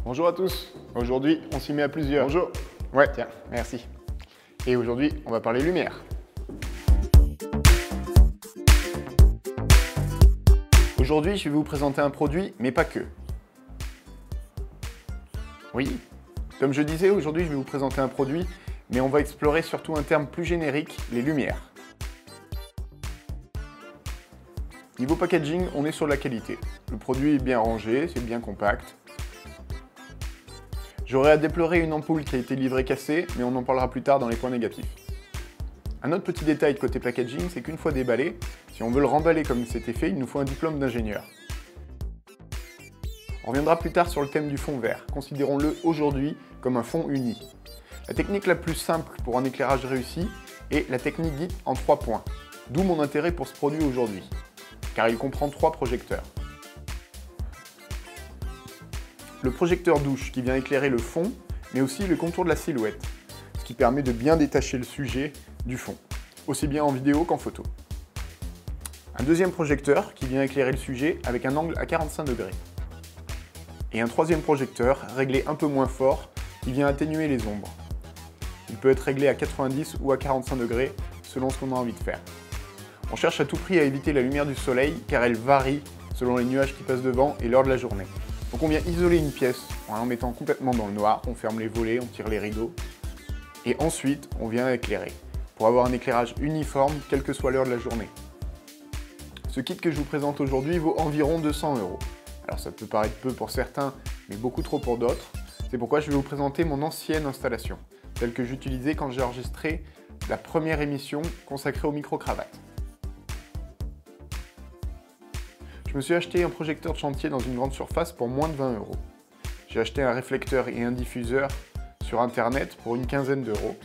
Bonjour à tous. Aujourd'hui, on s'y met à plusieurs. Bonjour. Ouais, tiens, merci. Et aujourd'hui, on va parler lumière. Aujourd'hui, je vais vous présenter un produit, mais pas que. Oui, comme je disais, aujourd'hui, je vais vous présenter un produit, mais on va explorer surtout un terme plus générique, les lumières. Niveau packaging, on est sur la qualité. Le produit est bien rangé, c'est bien compact. J'aurais à déplorer une ampoule qui a été livrée cassée, mais on en parlera plus tard dans les points négatifs. Un autre petit détail de côté packaging, c'est qu'une fois déballé, si on veut le remballer comme c'était fait, il nous faut un diplôme d'ingénieur. On reviendra plus tard sur le thème du fond vert. Considérons-le aujourd'hui comme un fond uni. La technique la plus simple pour un éclairage réussi est la technique dite en 3 points. D'où mon intérêt pour ce produit aujourd'hui, car il comprend 3 projecteurs. Le projecteur douche qui vient éclairer le fond, mais aussi le contour de la silhouette, ce qui permet de bien détacher le sujet du fond, aussi bien en vidéo qu'en photo. Un deuxième projecteur qui vient éclairer le sujet avec un angle à 45 degrés. Et un troisième projecteur réglé un peu moins fort qui vient atténuer les ombres. Il peut être réglé à 90 ou à 45 degrés selon ce qu'on a envie de faire. On cherche à tout prix à éviter la lumière du soleil car elle varie selon les nuages qui passent devant et l'heure de la journée. Donc on vient isoler une pièce en mettant complètement dans le noir, on ferme les volets, on tire les rideaux et ensuite on vient éclairer pour avoir un éclairage uniforme quelle que soit l'heure de la journée. Ce kit que je vous présente aujourd'hui vaut environ 200 €. Alors ça peut paraître peu pour certains mais beaucoup trop pour d'autres. C'est pourquoi je vais vous présenter mon ancienne installation, celle que j'utilisais quand j'ai enregistré la première émission consacrée aux micro-cravates. Je me suis acheté un projecteur de chantier dans une grande surface pour moins de 20 €. J'ai acheté un réflecteur et un diffuseur sur internet pour une quinzaine d'euros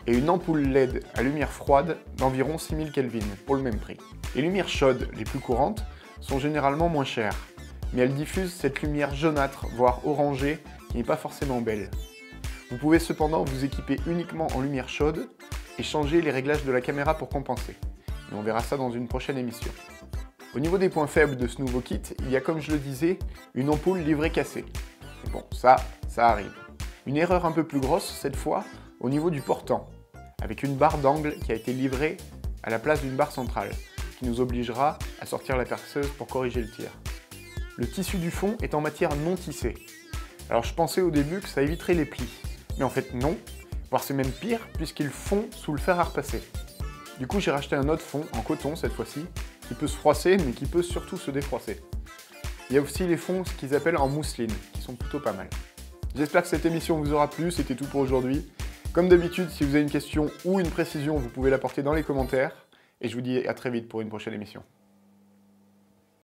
et une ampoule LED à lumière froide d'environ 6000 Kelvin pour le même prix. Les lumières chaudes, les plus courantes, sont généralement moins chères, mais elles diffusent cette lumière jaunâtre, voire orangée, qui n'est pas forcément belle. Vous pouvez cependant vous équiper uniquement en lumière chaude et changer les réglages de la caméra pour compenser. Mais on verra ça dans une prochaine émission. Au niveau des points faibles de ce nouveau kit, il y a comme je le disais, une ampoule livrée cassée. Mais bon, ça arrive. Une erreur un peu plus grosse cette fois, au niveau du portant, avec une barre d'angle qui a été livrée à la place d'une barre centrale, qui nous obligera à sortir la perceuse pour corriger le tir. Le tissu du fond est en matière non tissée. Alors je pensais au début que ça éviterait les plis, mais en fait non, voire c'est même pire puisqu'il fond sous le fer à repasser. Du coup j'ai racheté un autre fond, en coton cette fois-ci, qui peut se froisser mais qui peut surtout se défroisser. Il y a aussi les fonds qu'ils appellent en mousseline, qui sont plutôt pas mal. J'espère que cette émission vous aura plu, c'était tout pour aujourd'hui. Comme d'habitude, si vous avez une question ou une précision, vous pouvez l'apporter dans les commentaires, et je vous dis à très vite pour une prochaine émission.